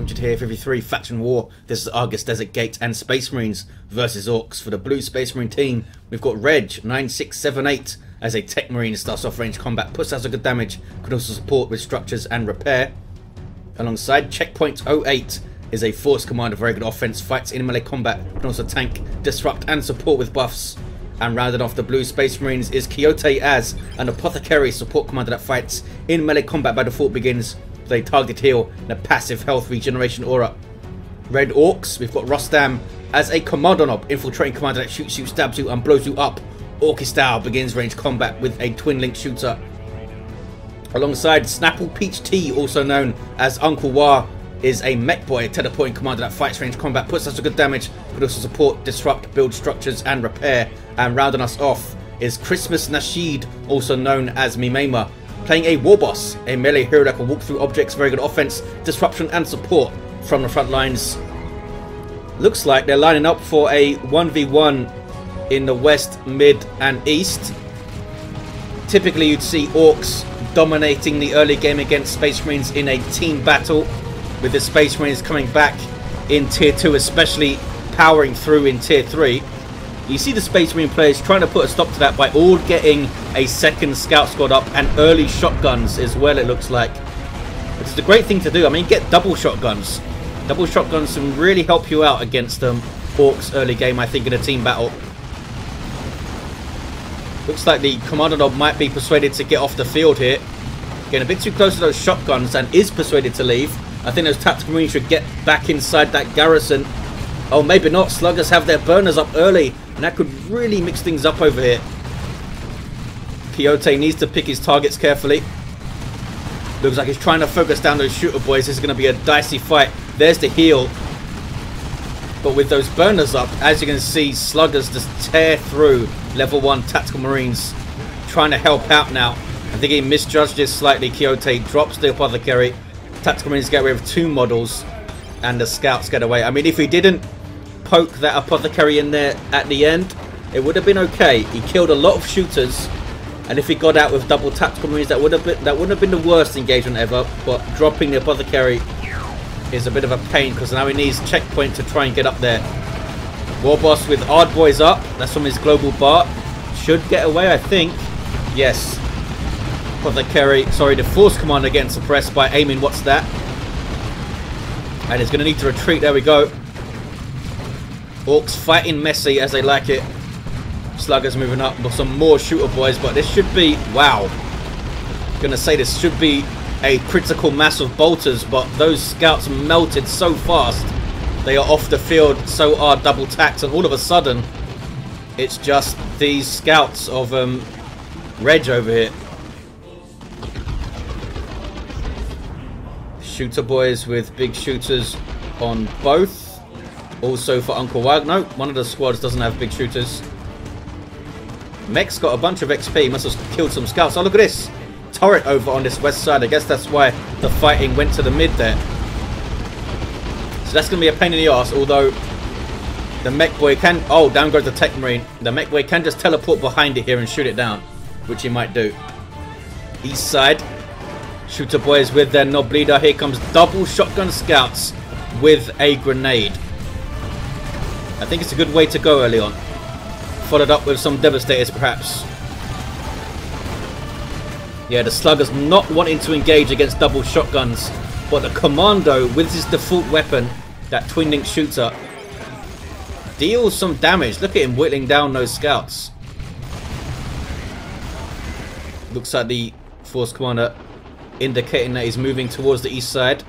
Unlimited here, 53 Faction War. This is Argus Desert Gate and Space Marines versus Orks. For the blue Space Marine team, we've got Reg 9678 as a Techmarine, starts off range combat, puts out a good damage, can also support with structures and repair. Alongside Checkpoint 08 is a Force Commander, very good offense, fights in melee combat, can also tank, disrupt and support with buffs. And rounding off the blue Space Marines is Quixote as an Apothecary, support commander that fights in melee combat by default, begins with a target heal and a passive health regeneration aura. Red Orks, we've got Rostam as a Kommando, infiltrating commander that shoots you, stabs you and blows you up. Orky style, begins range combat with a twin link shooter. Alongside Snapple Peach T, also known as Uncle Wa, is a Mekboy, a teleporting commander that fights range combat, puts us a good damage, but also support, disrupt, build structures and repair. And rounding us off is Christmas Nasheed, also known as Mimema, playing a Warboss, a melee hero that can walk through objects, very good offense, disruption and support from the front lines. Looks like they're lining up for a 1v1 in the west, mid and east. Typically you'd see Orks dominating the early game against Space Marines in a team battle, with the Space Marines coming back in tier 2, especially powering through in tier 3. You see the Space Marine players trying to put a stop to that by all getting a second scout squad up and early shotguns as well, it looks like. It's a great thing to do. I mean, get double shotguns. Double shotguns can really help you out against Orks early game, I think, in a team battle. Looks like the Commander might be persuaded to get off the field here. Getting a bit too close to those shotguns and is persuaded to leave. I think those Tactical Marines should get back inside that garrison. Oh, maybe not. Sluggers have their burners up early, and that could really mix things up over here. Quixote needs to pick his targets carefully. Looks like he's trying to focus down those shooter boys. This is going to be a dicey fight. There's the heal. But with those burners up, as you can see, Sluggers just tear through level 1 Tactical Marines. Trying to help out now. I think he misjudged this slightly. Quixote drops the Apothecary. Tactical Marines get away with 2 models. And the scouts get away. I mean, if he didn't poke that Apothecary in there at the end, it would have been okay. He killed a lot of shooters. And if he got out with double Tactical Marines, that wouldn't have been the worst engagement ever. But dropping the Apothecary is a bit of a pain, because now he needs Checkpoint to try and get up there. Warboss with Hard Boys up. That's from his global bar. Should get away, I think. Yes. Apothecary, sorry, the Force Commander getting suppressed by aiming. What's that? And he's going to need to retreat. There we go. Orks fighting messy as they like it. Sluggers moving up with some more shooter boys, but this should be, wow. Gonna say this should be a critical mass of bolters, but those scouts melted so fast. They are off the field, so are double tacks, and all of a sudden it's just these scouts of Reg over here. Shooter boys with big shooters on both. Also for Uncle WAAAGH. No, one of the squads doesn't have big shooters. Mech's got a bunch of XP. Must have killed some scouts. Oh, look at this. Turret over on this west side. I guess that's why the fighting went to the mid there. So that's going to be a pain in the arse. Although the Mekboy can... Oh, down goes the Techmarine. The Mekboy can just teleport behind it here and shoot it down, which he might do. East side. Shooter boys with their knob leader. Here comes double shotgun scouts with a grenade. I think it's a good way to go early on. Followed up with some devastators perhaps. Yeah, the Sluggers not wanting to engage against double shotguns, but the Kommando with his default weapon, that twin link shooter, deals some damage. Look at him whittling down those scouts. Looks like the Force Commander indicating that he's moving towards the east side.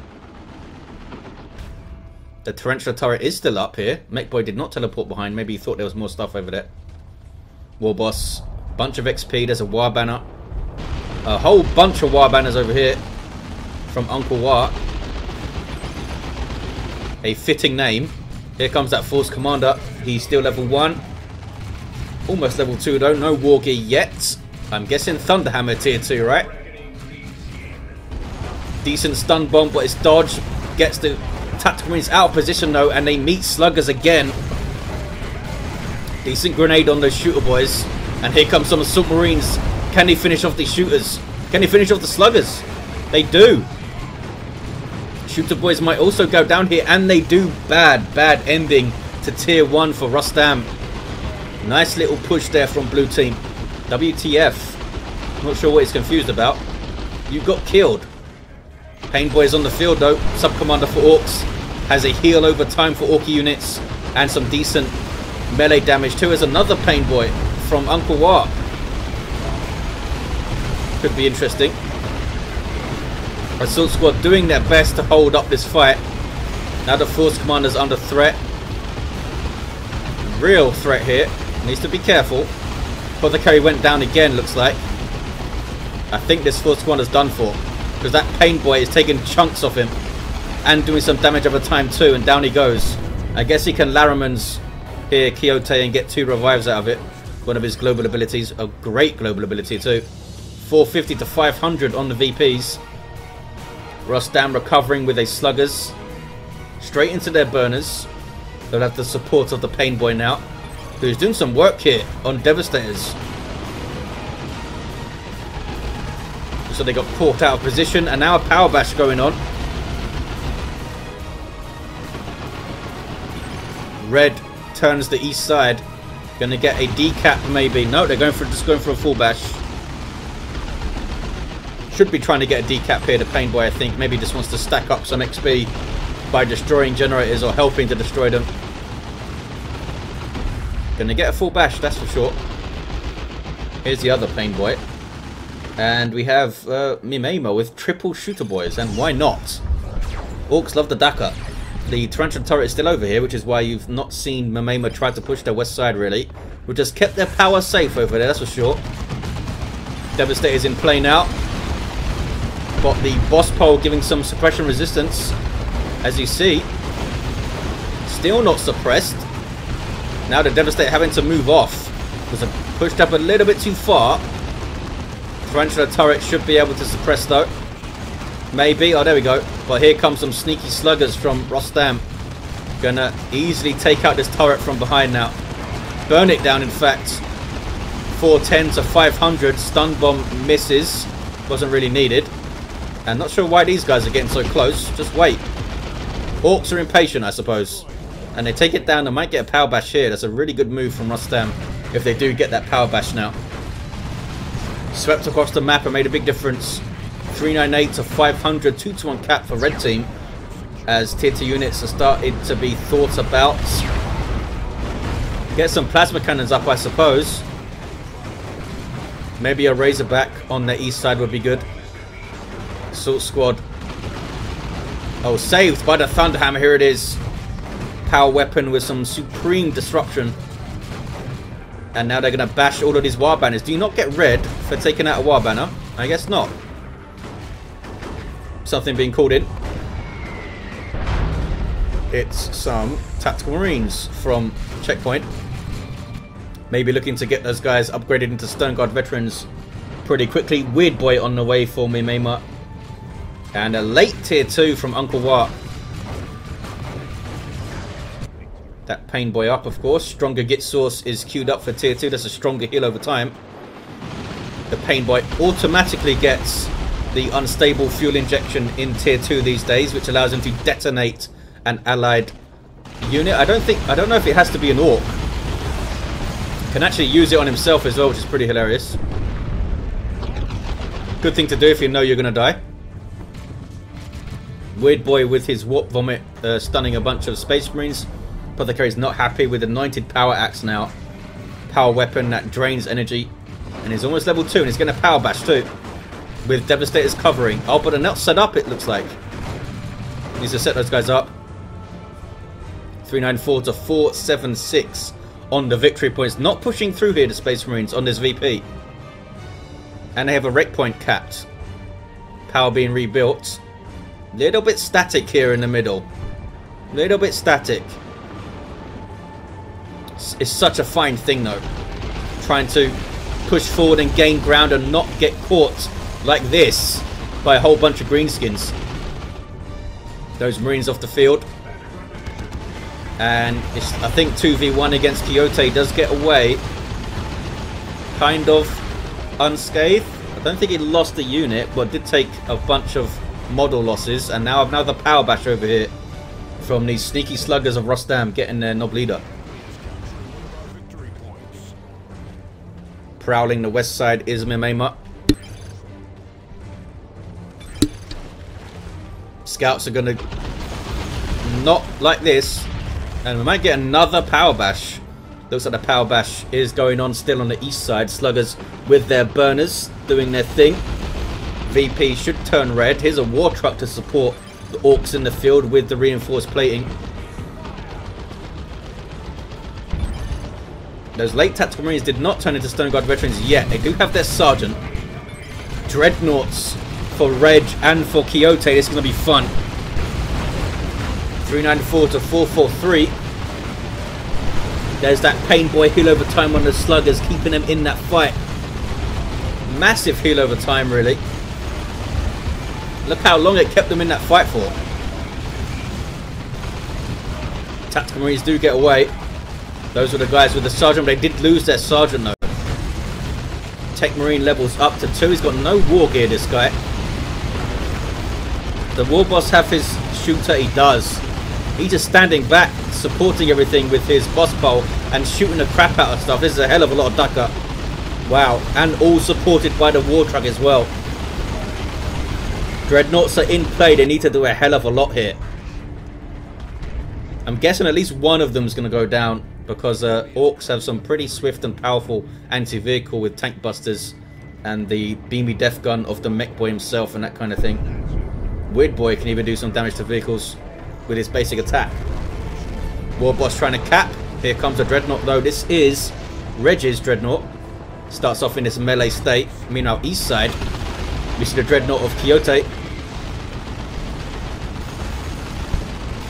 The Tarantula turret is still up here. Mekboy did not teleport behind. Maybe he thought there was more stuff over there. Warboss. Bunch of XP. There's a War banner. A whole bunch of War banners over here. From Uncle Wa. A fitting name. Here comes that Force Commander. He's still level 1. Almost level 2 though. No war gear yet. I'm guessing Thunderhammer tier 2, right? Decent stun bomb, but it's dodge. Gets the Tactical Marines out of position though, and they meet Sluggers again. Decent grenade on those shooter boys. And here comes some submarines. Can he finish off these shooters? Can he finish off the Sluggers? They do. Shooter boys might also go down here, and they do. Bad ending to tier 1 for Rostam. Nice little push there from blue team. WTF. Not sure what he's confused about. You got killed. Pain Boy is on the field though. Sub-Commander for Orks has a heal over time for Orky units and some decent melee damage too. There's another Pain Boy from Uncle WAAAGH. Could be interesting. Assault Squad doing their best to hold up this fight. Now the Force Commander's under threat. Real threat here. Needs to be careful. Apothecary went down again, looks like. I think this Force Commander's done for, because that Pain Boy is taking chunks off him and doing some damage over time too, and down he goes. I guess he can Laramans here, Quixote, and get 2 revives out of it. One of his global abilities, a great global ability too. 450 to 500 on the VPs. Rostam recovering with a sluggers. Straight into their burners. They'll have the support of the Pain Boy now, who's doing some work here on Devastators. So they got caught out of position, and now a power bash going on. Red turns the east side. Gonna get a decap maybe. No, they're just going for a full bash. Should be trying to get a decap here, the Pain Boy, I think. Maybe just wants to stack up some XP by destroying generators or helping to destroy them. Gonna get a full bash, that's for sure. Here's the other Pain Boy. And we have Mimema with triple shooter boys, and why not? Orks love the Daka. The Tarantula turret is still over here, which is why you've not seen Mimema try to push their west side really. We've just kept their power safe over there, that's for sure. Devastator's in play now. Got the boss pole giving some suppression resistance, as you see. Still not suppressed. Now the Devastator having to move off. Was pushed up a little bit too far. Tarantula turret should be able to suppress though. Maybe. Oh, there we go. But here comes some sneaky sluggers from Rostam. Gonna easily take out this turret from behind now. Burn it down, in fact. 410 to 500. Stun bomb misses. Wasn't really needed. And not sure why these guys are getting so close. Just wait. Orks are impatient, I suppose. And they take it down. They might get a power bash here. That's a really good move from Rostam if they do get that power bash now. Swept across the map and made a big difference. 398 to 500. 2-to-1 cap for red team. As tier 2 units are started to be thought about. Get some plasma cannons up, I suppose. Maybe a Razorback on the east side would be good. Assault Squad. Oh, saved by the Thunderhammer. Here it is. Power weapon with some supreme disruption. And now they're going to bash all of these war banners. Do you not get red for taking out a war banner? I guess not. Something being called in. It's some tactical marines from Checkpoint. Maybe looking to get those guys upgraded into Stone Guard veterans pretty quickly. Weird Boy on the way for Mimema. And a late tier 2 from Uncle WAAAGH. That Pain Boy up, of course. Stronger Git Source is queued up for tier 2. That's a stronger heal over time. The Pain Boy automatically gets the unstable fuel injection in tier 2 these days, which allows him to detonate an allied unit. I don't know if it has to be an Ork. Can actually use it on himself as well, which is pretty hilarious. Good thing to do if you know you're going to die. Weird Boy with his Warp Vomit stunning a bunch of Space Marines. Apothecary's not happy with Anointed Power Axe now. Power weapon that drains energy. And he's almost level 2 and he's going to power bash too. With Devastators covering. Oh, but they're not set up, it looks like. Needs to set those guys up. 394 to 476 on the victory points. Not pushing through here, the Space Marines, on this VP. And they have a wreck point capped. Power being rebuilt. Little bit static here in the middle. Little bit static. It's such a fine thing though. Trying to push forward and gain ground and not get caught like this by a whole bunch of greenskins. Those Marines off the field. And it's, I think 2v1 against Quixote does get away. Kind of unscathed. I don't think he lost a unit, but did take a bunch of model losses, and now another power bash over here from these sneaky sluggers of Rostam getting their knob leader. Prowling the west side is Mimema. Scouts are going to not like this, and we might get another power bash. Looks like the power bash is going on still on the east side. Sluggers with their burners doing their thing. VP should turn red. Here's a war truck to support the Orks in the field with the reinforced plating. Those late tactical marines did not turn into Stone Guard veterans yet. They do have their sergeant. Dreadnoughts for Reg and for Quixote. This is going to be fun. 394 to 443. There's that pain boy heal over time on the sluggers, keeping them in that fight. Massive heal over time, really. Look how long it kept them in that fight for. Tactical marines do get away. Those were the guys with the sergeant. They did lose their sergeant though. Techmarine levels up to 2. He's got no war gear, this guy. The Warboss have his shooter? He does. He's just standing back, supporting everything with his boss pole and shooting the crap out of stuff. This is a hell of a lot of ducker. Wow. And all supported by the war truck as well. Dreadnoughts are in play. They need to do a hell of a lot here. I'm guessing at least one of them is going to go down, because Orks have some pretty swift and powerful anti-vehicle with tank busters and the beamy death gun of the Mekboy himself and that kind of thing. Weird Boy can even do some damage to vehicles with his basic attack. Warboss trying to cap. Here comes a Dreadnought though. This is Reg's Dreadnought. Starts off in this melee state. Meanwhile, east side, we see the Dreadnought of Quixote.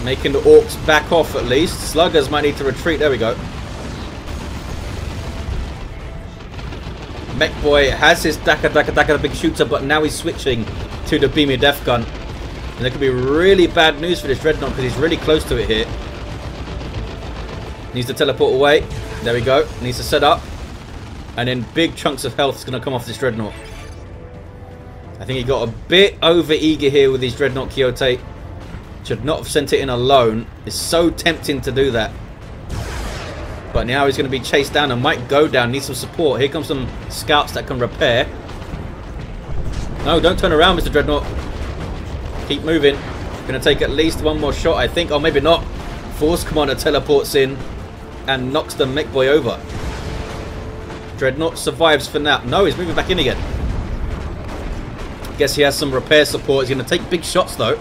Making the Orks back off at least. Sluggers might need to retreat. There we go. Mekboy has his Daka big shooter, but now he's switching to the beamy death gun. And that could be really bad news for this Dreadnought because he's really close to it here. Needs to teleport away. There we go. Needs to set up. And then big chunks of health is going to come off this Dreadnought. I think he got a bit over eager here with his Dreadnought Quixote. Should not have sent it in alone. It's so tempting to do that. But now he's going to be chased down and might go down. Needs some support. Here comes some scouts that can repair. No, don't turn around, Mr. Dreadnought. Keep moving. Going to take at least one more shot, I think. Or maybe not. Force Commander teleports in and knocks the Mekboy over. Dreadnought survives for now. No, he's moving back in again. Guess he has some repair support. He's going to take big shots though.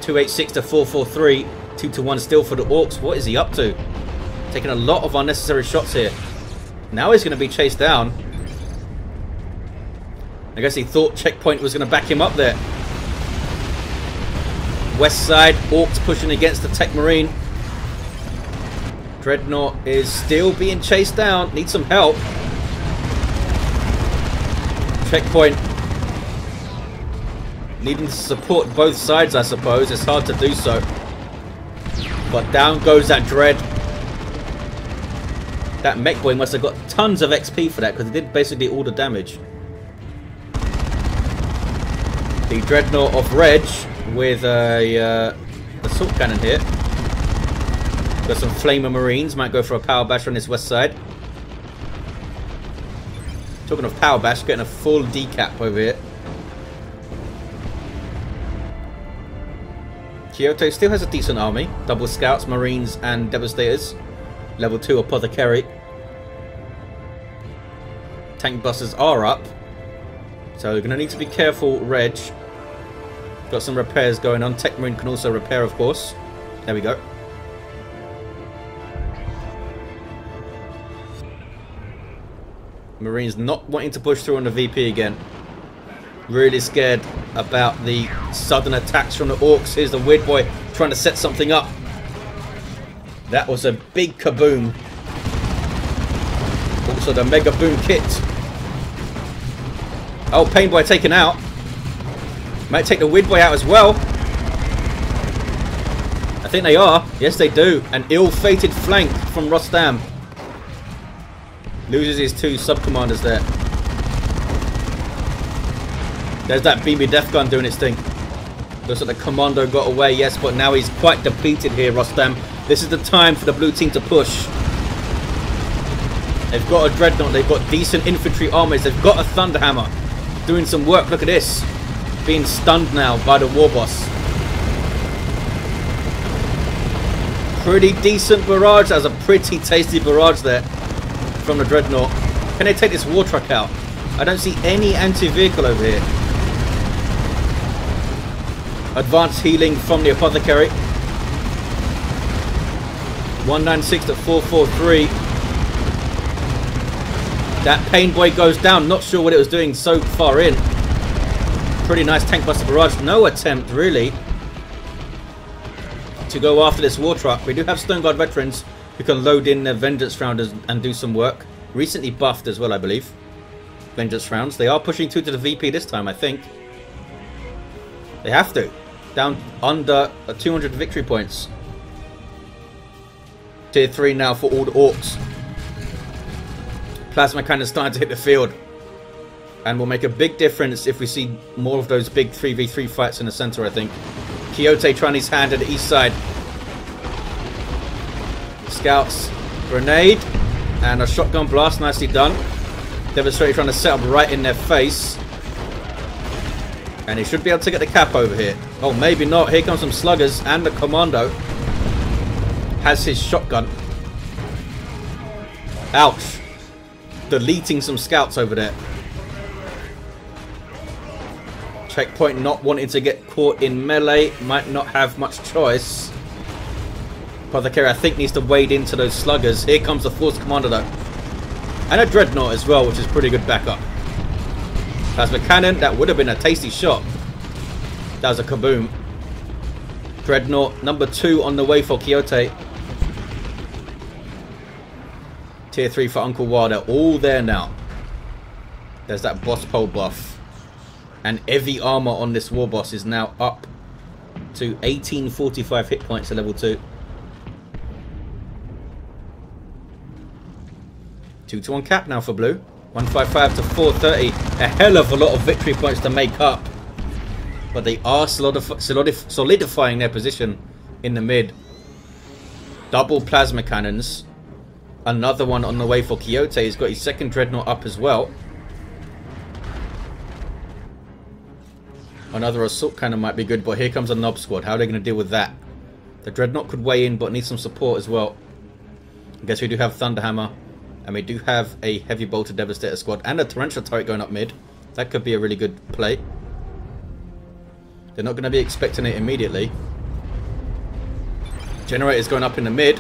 286 to 443. 2 to 1 still for the Orks. What is he up to? Taking a lot of unnecessary shots here. Now he's going to be chased down. I guess he thought checkpoint was going to back him up there. West side, Orks pushing against the Techmarine. Dreadnought is still being chased down. Needs some help. Checkpoint. Needing to support both sides, I suppose. It's hard to do so. But down goes that Dread. That Mekboy must have got tons of XP for that, because he did basically all the damage. The Dreadnought of Reg with a assault cannon here. Got some Flamer Marines. Might go for a power bash on this west side. Talking of power bash, getting a full decap over here. Quixote still has a decent army. Double Scouts, Marines and Devastators. Level 2 Apothecary. Tank busters are up. So we're going to need to be careful, Reg. Got some repairs going on. Techmarine can also repair, of course. There we go. Marines not wanting to push through on the VP again. Really scared about the sudden attacks from the Orks. Here's the Weird Boy trying to set something up. That was a big kaboom. Also the Mega Boom kit. Oh, Pain Boy taken out. Might take the Weird Boy out as well. I think they are. Yes, they do. An ill-fated flank from Rostam. Loses his 2 sub-commanders there. There's that BB Death Gun doing its thing. Looks like the Kommando got away, yes, but now he's quite depleted here, Rostam. This is the time for the blue team to push. They've got a Dreadnought, they've got decent infantry armies, they've got a Thunderhammer. Doing some work, look at this. Being stunned now by the Warboss. Pretty decent barrage. That was a pretty tasty barrage there from the Dreadnought. Can they take this war truck out? I don't see any anti-vehicle over here. Advanced healing from the Apothecary. 196 to 443. That Pain Boy goes down. Not sure what it was doing so far in. Pretty nice tank buster barrage. No attempt really to go after this war truck. We do have Stone Guard veterans who can load in their Vengeance rounds and do some work. Recently buffed as well, I believe. Vengeance rounds. They are pushing 2 to the VP this time, I think. They have to. Down under 200 victory points. Tier 3 now for all the Orks. Plasma cannon starting to hit the field. And will make a big difference if we see more of those big 3v3 fights in the center, I think. Quixote trying his hand at the east side. Scouts. Grenade. And a shotgun blast. Nicely done. Devastator trying to set up right in their face. And he should be able to get the cap over here. Oh, maybe not. Here comes some sluggers. And the Kommando has his shotgun. Ouch. Deleting some scouts over there. Checkpoint not wanting to get caught in melee. Might not have much choice. Apothecary, I think, needs to wade into those sluggers. Here comes the Force Commander though. And a Dreadnought as well, which is pretty good backup. Plasma cannon, that would have been a tasty shot. That was a kaboom. Dreadnought number 2 on the way for Quixote. Tier 3 for Uncle War. They're all there now. There's that boss pole buff. And heavy armor on this Warboss is now up to 1845 hit points at level 2. 2 to 1 cap now for blue. 155 to 430. A hell of a lot of victory points to make up. But they are solidifying their position in the mid. Double plasma cannons. Another one on the way for Quixote. He's got his second Dreadnought up as well. Another assault cannon might be good, but here comes a Nob Squad. How are they going to deal with that? The Dreadnought could weigh in, but needs some support as well. I guess we do have Thunderhammer. And we do have a Heavy Bolter Devastator Squad. And a Torrential Turret going up mid. That could be a really good play. They're not going to be expecting it immediately. Generator's going up in the mid.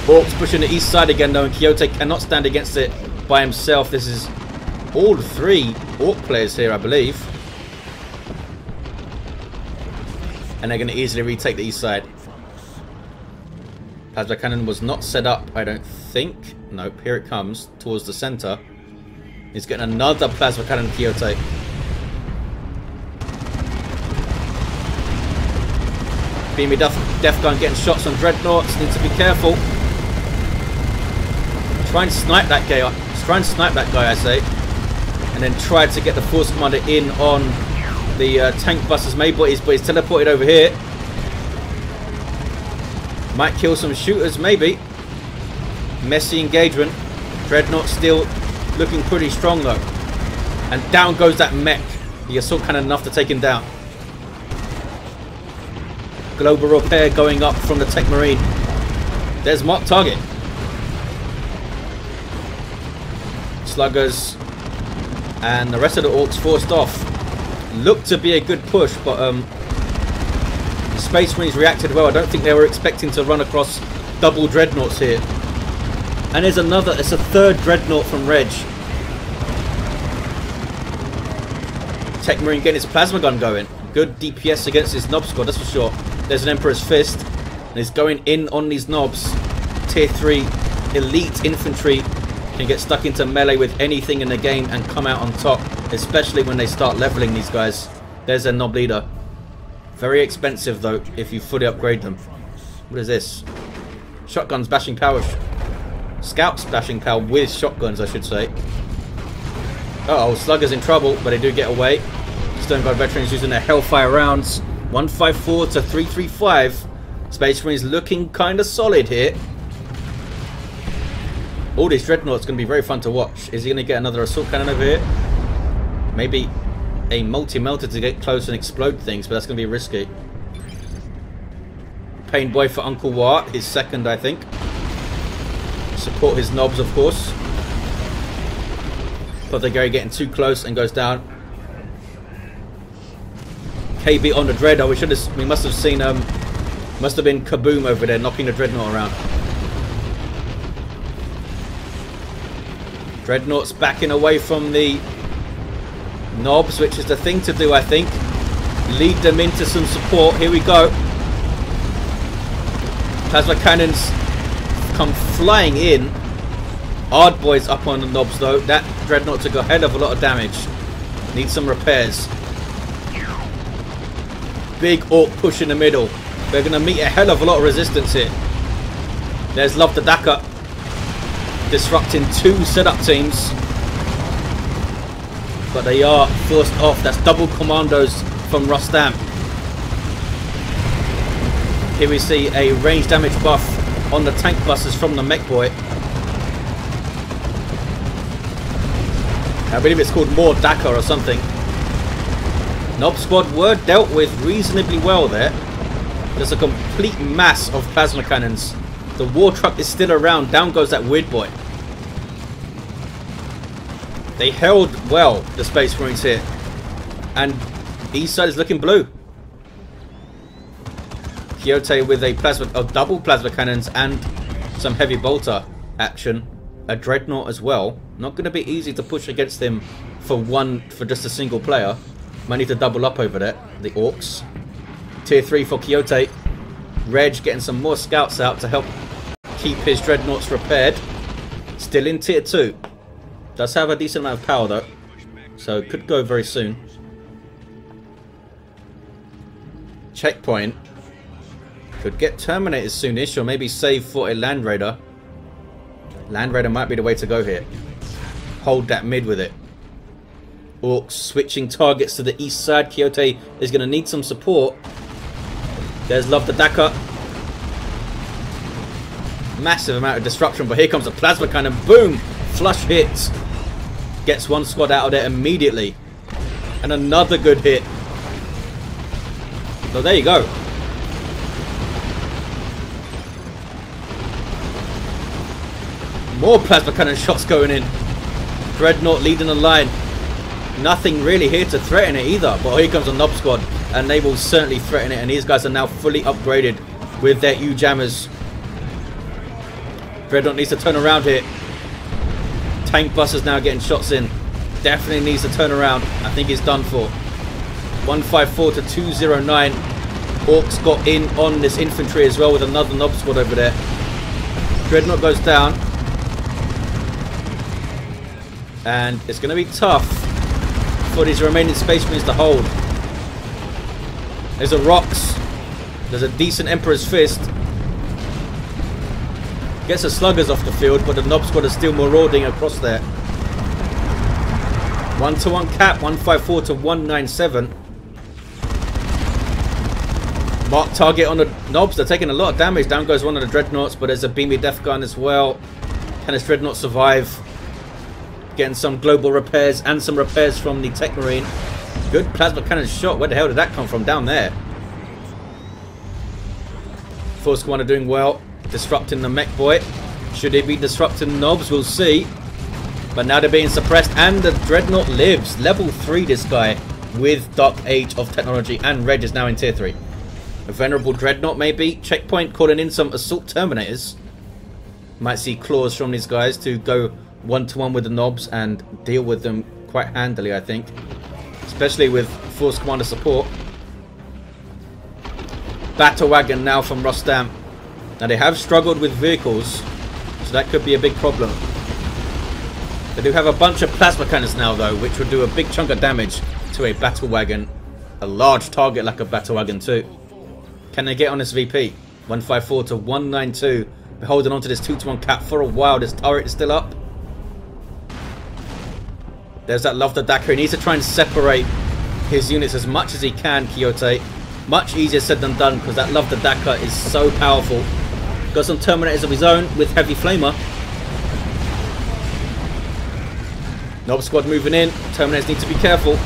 Orks pushing the east side again though, and Quixote cannot stand against it by himself. This is all 3 Ork players here, I believe. And they're going to easily retake the east side. Plasma cannon was not set up, I don't think. Nope, here it comes towards the center. He's getting another plasma cannon, Quixote. Beamy Death Gun getting shots on Dreadnoughts. Need to be careful. Try and snipe that guy. Try and snipe that guy, I say. And then try to get the Force Commander in on the tank busters. Mekboy, but he's teleported over here. Might kill some shooters, maybe. Messy engagement. Dreadnought still looking pretty strong though. And down goes that mech. The assault cannon enough to take him down. Global repair going up from the Techmarine. There's marked target. Sluggers and the rest of the Orks forced off. Looked to be a good push, but the Space Marines reacted well. I don't think they were expecting to run across double Dreadnoughts here. And there's another, it's a third Dreadnought from Reg. Techmarine getting his plasma gun going. Good DPS against his Nob Squad, that's for sure. There's an Emperor's Fist. And he's going in on these Nobs. Tier 3 elite infantry can get stuck into melee with anything in the game and come out on top. Especially when they start leveling these guys. There's their Nob leader. Very expensive though if you fully upgrade them. What is this? Shotguns bashing power. Scouts bashing power with shotguns, I should say. Uh oh, Slugger's in trouble, but they do get away. Stone Guard veterans using their Hellfire rounds. 154 to 335. Space Marines looking kind of solid here. All these Dreadnoughts going to be very fun to watch. Is he going to get another Assault Cannon over here? Maybe a multi-melter to get close and explode things, but that's going to be risky. Pain Boy for Uncle Wart, his second, I think. Support his knobs, of course. Apothecary getting too close and goes down. KB on the Dread. Oh, we must have seen must have been Kaboom over there knocking the Dreadnought around. Dreadnought's backing away from the knobs, which is the thing to do, I think. Lead them into some support. Here we go. Plasma cannons come flying in. Hard Boys up on the knobs though. That Dreadnought took a hell of a lot of damage. Needs some repairs. Big Ork push in the middle. They're going to meet a hell of a lot of resistance here. There's Love the Daka. Disrupting two setup teams. But they are forced off. That's double commandos from Rostam. Here we see a range damage buff on the tank buses from the Mekboy. I believe it's called More Daka or something. Nob Squad were dealt with reasonably well there. There's a complete mass of plasma cannons. The war truck is still around. Down goes that weird boy. They held well, the Space Marines here. And east side is looking blue. Quixote with a double plasma cannons and some heavy bolter action. A Dreadnought as well. Not going to be easy to push against him for just a single player. Might need to double up over there. The Orks. Tier 3 for Quixote. Reg getting some more scouts out to help keep his Dreadnoughts repaired. Still in Tier 2. Does have a decent amount of power though. So could go very soon. Checkpoint. Could get terminated soonish or maybe save for a Land Raider. Land Raider might be the way to go here. Hold that mid with it. Orks switching targets to the east side. Quixote is going to need some support. There's Love the Daka. Massive amount of destruction, but here comes a plasma cannon. Boom! Flush hits. Gets one squad out of there immediately. And another good hit. So there you go. More plasma cannon shots going in. Dreadnought leading the line. Nothing really here to threaten it either. But here comes a Nob Squad. And they will certainly threaten it. And these guys are now fully upgraded with their U-jammers. Dreadnought needs to turn around here. Tank busters now getting shots in. Definitely needs to turn around. I think it's done for. 154 to 209. Orks got in on this infantry as well with another Nob Squad over there. Dreadnought goes down. And it's going to be tough for these remaining Space Marines to hold. There's a Rocks. There's a decent Emperor's Fist. Gets the Sluggers off the field, but the Nob Squad is still marauding across there. 1-to-1 cap, 154 to 197. Mark target on the Nobs. They're taking a lot of damage. Down goes one of the Dreadnoughts, but there's a Beamy Death Gun as well. Can this Dreadnought survive? Getting some global repairs and some repairs from the Techmarine. Good plasma cannon shot. Where the hell did that come from? Down there. Force Commander doing well. Disrupting the Mekboy. Should he be disrupting Nobs? We'll see. But now they're being suppressed and the Dreadnought lives. Level 3 this guy with Dark Age of Technology, and Reg is now in Tier 3. A Venerable Dreadnought maybe. Checkpoint calling in some Assault Terminators. Might see claws from these guys to go 1-to-1 with the Nobs and deal with them quite handily, I think. Especially with Force Commander support. Battle Wagon now from Rostam. Now they have struggled with vehicles, so that could be a big problem. They do have a bunch of plasma cannons now though, which would do a big chunk of damage to a battle wagon. A large target like a battle wagon too. Can they get on this VP? 154 to 192. We're holding on to this 2-to-1 cap for a while. This turret is still up. There's that Love the Daka. He needs to try and separate his units as much as he can, Quixote. Much easier said than done because that Love the Daka is so powerful. Got some Terminators of his own with Heavy Flamer. Nob squad moving in. Terminators need to be careful.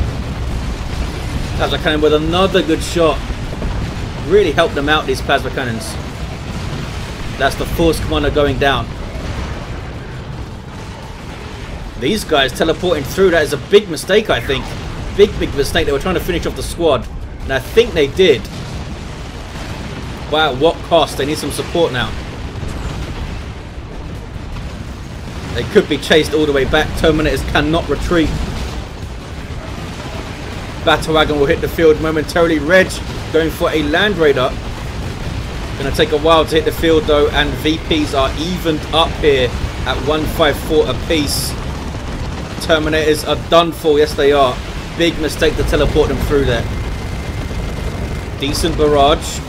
Plasma Cannon with another good shot. Really helped them out, these Plasma Cannons. That's the Force Commander going down. These guys teleporting through, that is a big mistake, I think. Big mistake. They were trying to finish off the squad. And I think they did. Wow, what cost? They need some support now. They could be chased all the way back. Terminators cannot retreat. Battle Wagon will hit the field momentarily. Reg going for a Land Raider. Going to take a while to hit the field though. And VPs are evened up here at 154 apiece. Terminators are done for. Yes, they are. Big mistake to teleport them through there. Decent barrage.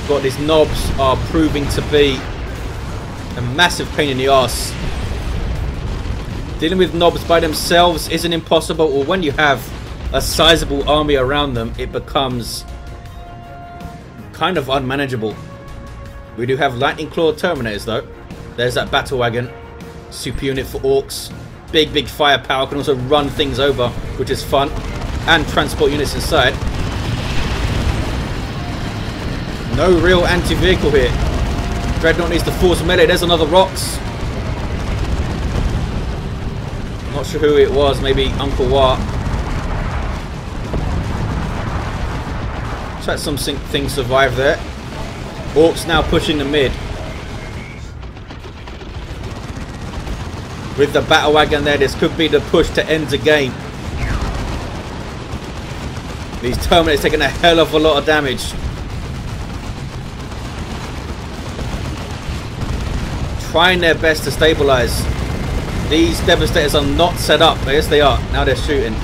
But these knobs are proving to be a massive pain in the arse. Dealing with knobs by themselves isn't impossible, or when you have a sizable army around them, it becomes kind of unmanageable. We do have Lightning Claw Terminators though. There's that Battle Wagon. Super unit for Orks. Big firepower, can also run things over, which is fun. And transport units inside. No real anti-vehicle here. Dreadnought needs to force melee. There's another Rocks. Not sure who it was, maybe Uncle Wat. Let some things survive there. Orks now pushing the mid. With the Battle Wagon there, this could be the push to end the game. These Terminators taking a hell of a lot of damage. Trying their best to stabilize. These Devastators are not set up. Yes, they are. Now they're shooting.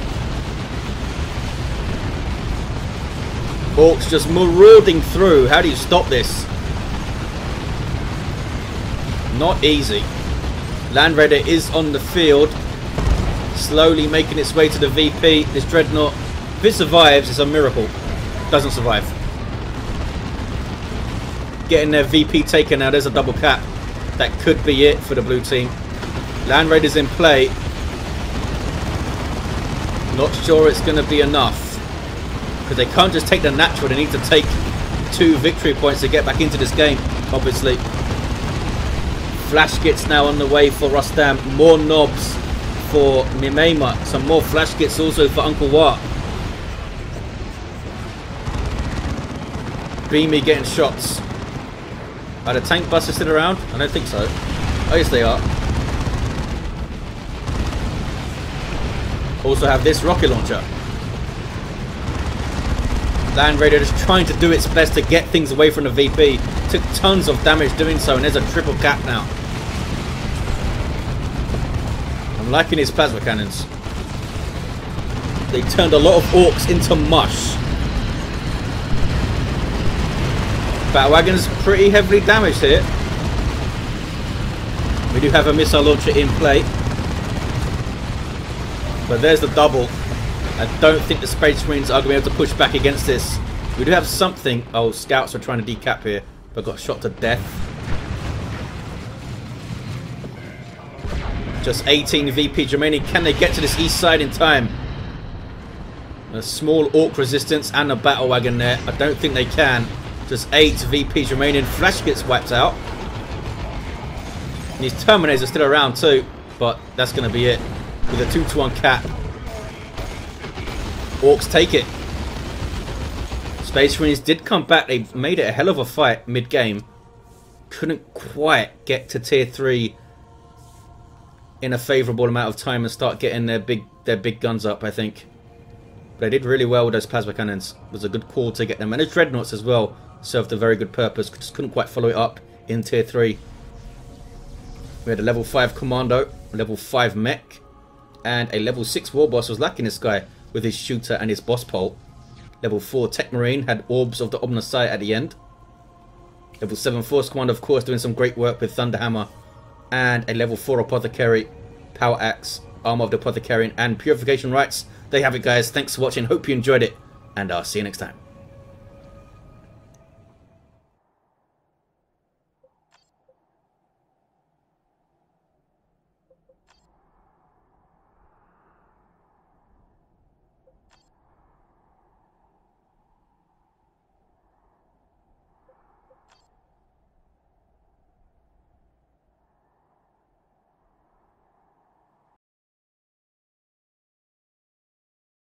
Orks just marauding through. How do you stop this? Not easy. Land Raider is on the field. Slowly making its way to the VP. This Dreadnought, if it survives, it's a miracle. Doesn't survive. Getting their VP taken now. There's a double cap. That could be it for the blue team. Land Raider's in play. Not sure it's going to be enough. Because they can't just take the natural. They need to take 2 victory points to get back into this game, obviously. Flash Kits now on the way for Rostam. More knobs for Mimema. Some more Flash Kits also for Uncle Wat. Beamy getting shots. Are the tank buses still around? I don't think so. Oh yes they are. Also have this rocket launcher. Land Raider just trying to do its best to get things away from the VP. Took tons of damage doing so, and there's a triple cap now. I'm liking his plasma cannons. They turned a lot of Orks into mush. Battle Wagon's pretty heavily damaged here. We do have a missile launcher in play. But there's the double. I don't think the Space Marines are going to be able to push back against this. We do have something. Oh, scouts are trying to decap here, but got shot to death. Just 18 VPs remaining. Can they get to this east side in time? A small Ork resistance and a Battle Wagon there. I don't think they can. Just 8 VPs remaining. Flash gets wiped out. And these Terminators are still around too, but that's going to be it. With a 2-to-1 cap. Orks take it. Space Marines did come back. They made it a hell of a fight mid-game. Couldn't quite get to tier 3 in a favourable amount of time and start getting their big guns up, I think. But they did really well with those plasma cannons. It was a good call to get them. And the Dreadnoughts as well served a very good purpose. Just couldn't quite follow it up in tier 3. We had a level 5 Kommando, a level 5 Mech, and a level 6 Warboss was lacking this guy with his shooter and his boss pole. Level 4 Techmarine had Orbs of the Omnisci at the end. Level 7 Force Command, of course, doing some great work with Thunderhammer. And a level 4 Apothecary, Power Axe, Armor of the Apothecary, and Purification Rites there you have it, guys. Thanks for watching. Hope you enjoyed it, and I'll see you next time.